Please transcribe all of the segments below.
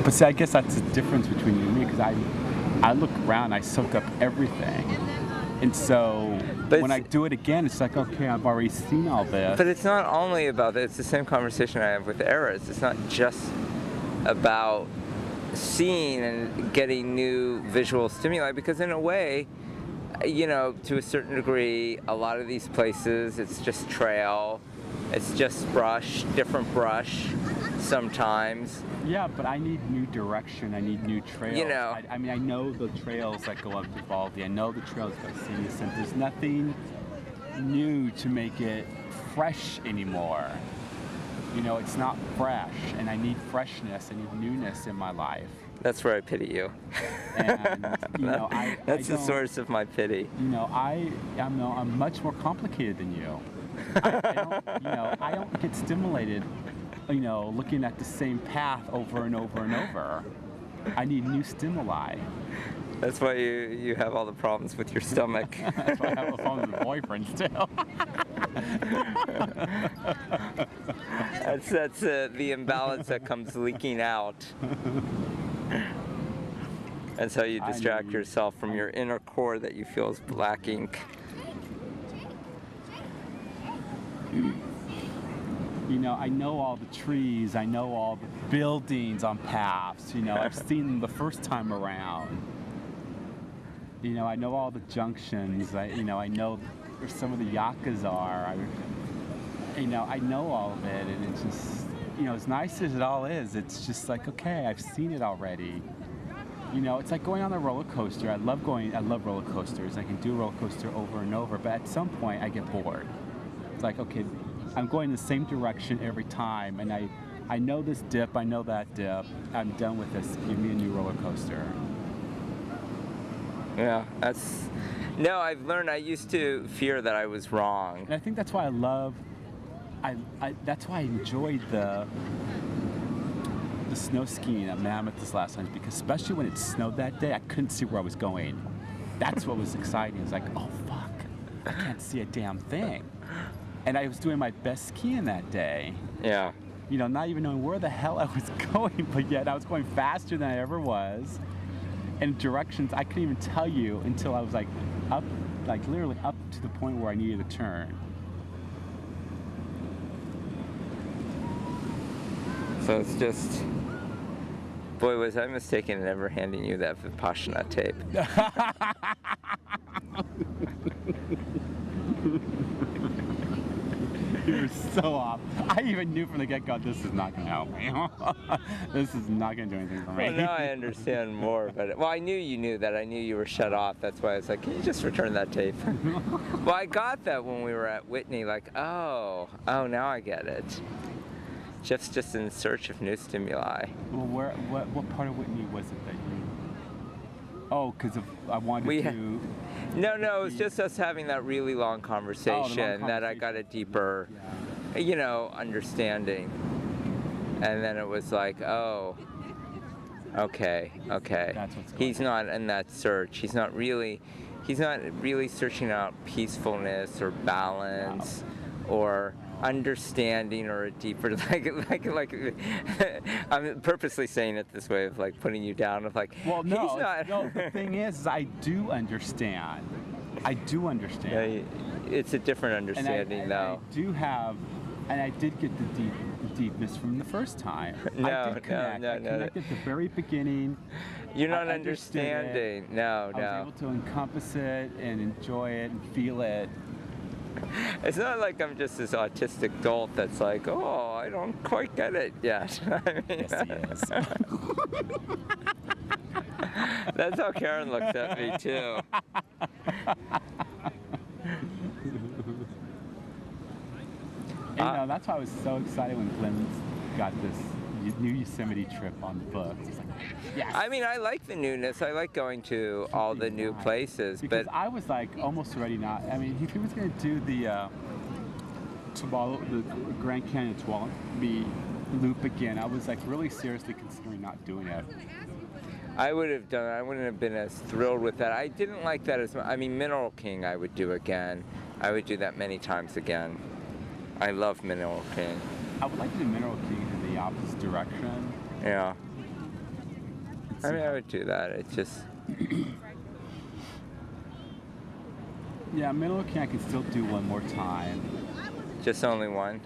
But see, I guess that's the difference between you and me because I look around, I soak up everything. And so But when I it's- do it again, it's like, okay, I've already seen all this. But it's not only about that. It's the same conversation I have with Eras. It's not just about seeing and getting new visual stimuli, because in a way, to a certain degree, a lot of these places, it's just trail, it's just brush, different brush sometimes. Yeah, but I need new direction. I need new trails. You know. I mean, I know the trails that go up to Baldy. I know the trails that go to City Center. There's nothing new to make it fresh anymore. It's not fresh, and I need freshness. I need newness in my life. That's where I pity you. And That's the don't- source of my pity. I'm much more complicated than you. I don't get stimulated, looking at the same path over and over and over. I need new stimuli. That's why you have all the problems with your stomach. That's why I have a problem with boyfriends too. That's the imbalance that comes leaking out. That's how you distract yourself from your inner core that you feel is lacking. I know all the trees, I know all the buildings on paths, I've seen them the first time around. I know all the junctions, I know where some of the yakas are. I know all of it, and it's just, as nice as it all is, it's just like, okay, I've seen it already. It's like going on a roller coaster. I love roller coasters. I can do a roller coaster over and over, but at some point I get bored. It's like, okay, I'm going the same direction every time, and I know this dip, I know that dip. I'm done with this. Give me a new roller coaster. Yeah, no, I've learned. I used to fear that I was wrong. And I think that's why that's why I enjoyed the snow skiing at Mammoth this last time, because especially when it snowed that day, I couldn't see where I was going. That's what was exciting. It was like, oh fuck, I can't see a damn thing. And I was doing my best skiing that day. Yeah. Not even knowing where the hell I was going, but yet I was going faster than I ever was. And directions I couldn't even tell you until I was literally up to the point where I needed to turn. So it's just, boy, was I mistaken in ever handing you that Vipassana tape. You're so off. I even knew from the get-go, this is not going to help me. This is not going to do anything for me. Well, now I understand more, but I knew you knew that. I knew you were shut off. That's why I was like, can you just return that tape? Well, I got that when we were at Whitney, like, oh, now I get it. Jeff's just in search of new stimuli. Well, what part of Whitney was it that you... Oh, because I wanted to... No, it was just us having that really long conversation that I got a deeper, understanding. And then it was like, oh, okay. That's what's going He's not in that search. He's not really searching out peacefulness or balance or understanding or a deeper like I'm purposely saying it this way of like putting you down of like, well, no, he's not. No, the thing is I do understand. Yeah, it's a different understanding though. I do have, and I did get the deepness from the first time. I did connect. I connected at the very beginning. You're not understanding. No. I was able to encompass it and enjoy it and feel it. It's not like I'm just this autistic dolt that's like, oh, I don't quite get it yet. Yes, he is. That's how Karen looks at me too. And that's why I was so excited when Glenn got this new Yosemite trip on the books. It's like, yes. I mean, I like the newness. I like going to all the new places, because but I was like almost ready not. I mean, if he was going to do the Grand Canyon Tuolumne loop again, I was like really seriously considering not doing it. I wouldn't have been as thrilled with that. I didn't like that as much. I mean, Mineral King I would do again. I would do that many times again. I love Mineral King. I would like to do Mineral King in the opposite direction. Yeah. I mean, I would do that. It's just, Yeah, Mineral King I can still do one more time. just only one.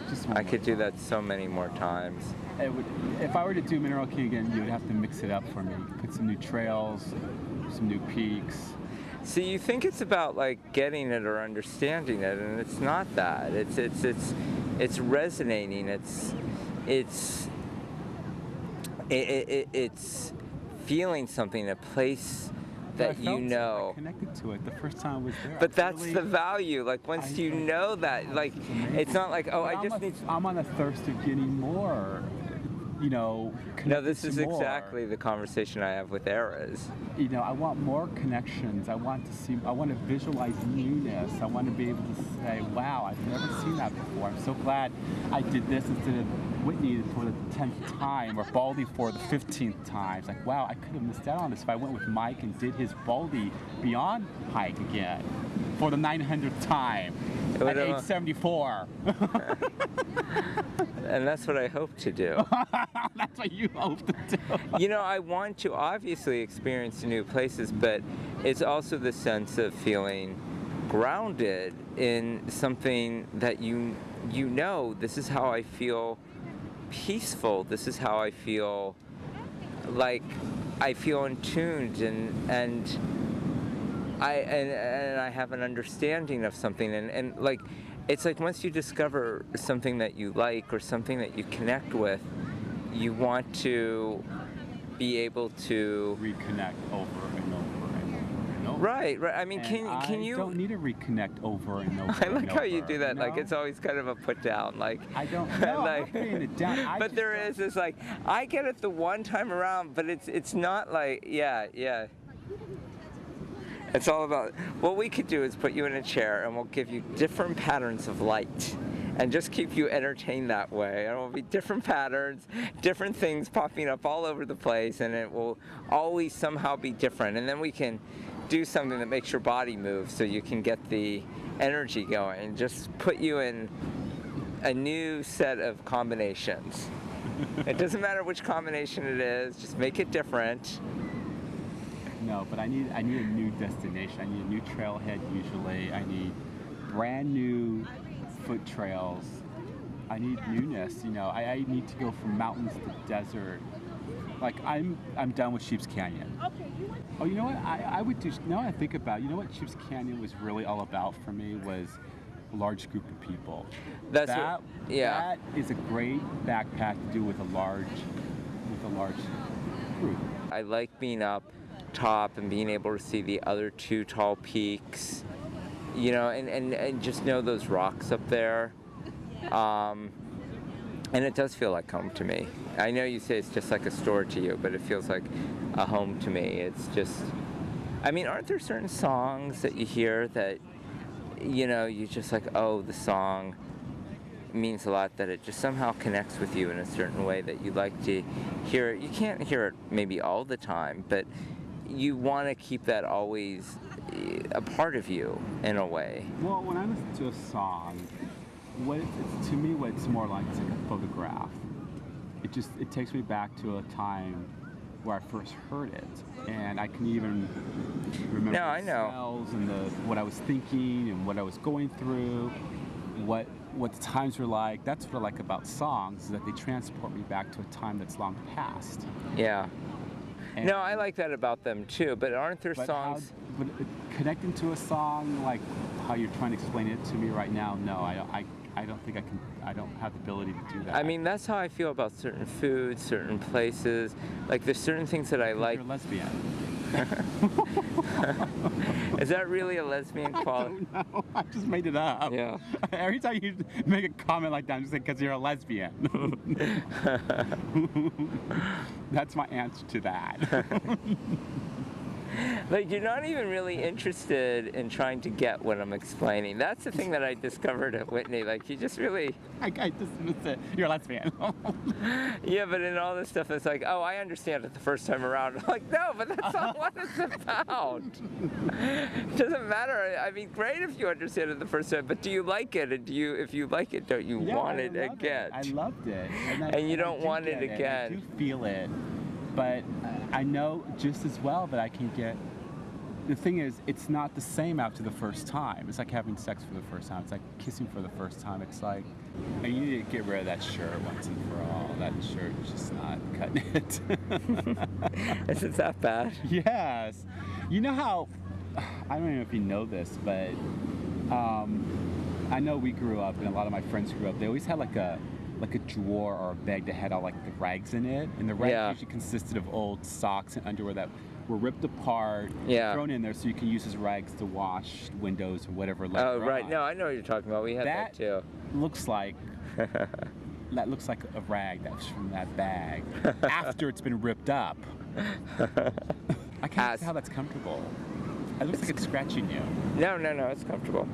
Just one I more could do time. that so many more times. It would, if I were to do Mineral King again, you would have to mix it up for me. Put some new trails, some new peaks. See, you think it's about like getting it or understanding it, and it's not that. It's resonating. It's feeling something, a place But I that you felt it. know. I connected to it the first time I was there. But I that's really- the value. Like once I- you know that, like it's not like, oh, But I just need. I'm on a thirst of getting more. You know. No, connected this to is more. exactly the conversation I have with Eras. You know, I want more connections. I want to visualize newness. I want to be able to say, wow, I've never seen that before. I'm so glad I did this instead of Whitney for the 10th time or Baldy for the 15th time. It's like, wow, I could have missed out on this if I went with Mike and did his Baldy Beyond hike again for the 900th time It would at have- age 74. And that's what I hope to do. That's what you hope to do. You know, I want to obviously experience new places, but it's also the sense of feeling grounded in something that you know, this is how I feel peaceful. This is how I feel like I feel in tuned and I have an understanding of something and like it's like once you discover something that you like or something that you connect with, you want to be able to Reconnect over and over and over and over. right. I mean, And can you? I don't need to reconnect over and over. I like and how you over, do that. Like know? it's always kind of a put down. Like I don't know. I'm like, not putting it down. I but just there don't- is this like I get it the one time around, but it's not like yeah. It's all about what we could do is put you in a chair and we'll give you different patterns of light. And just keep you entertained that way. And it will be different patterns, different things popping up all over the place, and it will always somehow be different. And then we can do something that makes your body move so you can get the energy going. And just put you in a new set of combinations. It doesn't matter which combination it is, just make it different. No, but I need a new destination. I need a new trailhead usually. I need brand new foot trails. I need newness, you know. I need to go from mountains to desert. Like I'm done with Sheep's Canyon. Oh, you know what? I would do. Now I think about it, you know what Sheep's Canyon was really all about for me was a large group of people. That's that, what, yeah. That is a great backpack to do with a large group. I like being up top and being able to see the other two tall peaks, you know, and just know those rocks up there. And it does feel like home to me. I know you say it's just like a store to you, but it feels like a home to me. It's just, I mean, aren't there certain songs that you hear that, you know, you just like, oh, the song means a lot, that it just somehow connects with you in a certain way that you like to hear it. You can't hear it maybe all the time, but you want to keep that always a part of you in a way. Well, when I listen to a song, it's to me what it's more like is like a photograph. It takes me back to a time where I first heard it, and I can even remember No, I the know. smells and what I was thinking and what I was going through, what the times were like. That's what I like about songs, is that they transport me back to a time that's long past. Yeah. And- No, I like that about them too, but aren't there But songs? but connecting to a song like how you're trying to explain it to me right now, no, I don't think I can. I don't have the ability to do that. I mean, that's how I feel about certain foods, certain places. Like, there's certain things that I like. You're a lesbian. Is that really a lesbian quality? No, I just made it up. Yeah. Every time you make a comment like that, I'm just like, because you're a lesbian. That's my answer to that. Like, you're not even really interested in trying to get what I'm explaining. That's the thing that I discovered at Whitney. Like, you just really, I dismissed it. You're a lesbian. yeah, but in all this stuff, it's like, oh, I understand it the first time around. I'm like, no, but that's not what it's about. It doesn't matter. I mean, great if you understand it the first time, but do you like it? And if you like it, don't you Yeah, want I it loved again? I loved it. And you I don't do want it get I again. do feel it. But I know just as well that I can get. The thing is, it's not the same after the first time. It's like having sex for the first time. It's like kissing for the first time. It's like, you need to get rid of that shirt once and for all. That shirt is just not cutting it. Is it that bad? Yes. You know how, I don't know if you know this, but I know we grew up, and a lot of my friends grew up, they always had like a drawer or a bag that had all like the rags in it, and the rags usually consisted of old socks and underwear that were ripped apart, thrown in there so you can use as rags to wash windows or whatever. Oh, right. No, I know what you're talking about. We had that too. Looks like that looks like a rag that's from that bag after it's been ripped up. I can't see how that's comfortable. It looks like it's scratching you. No, it's comfortable.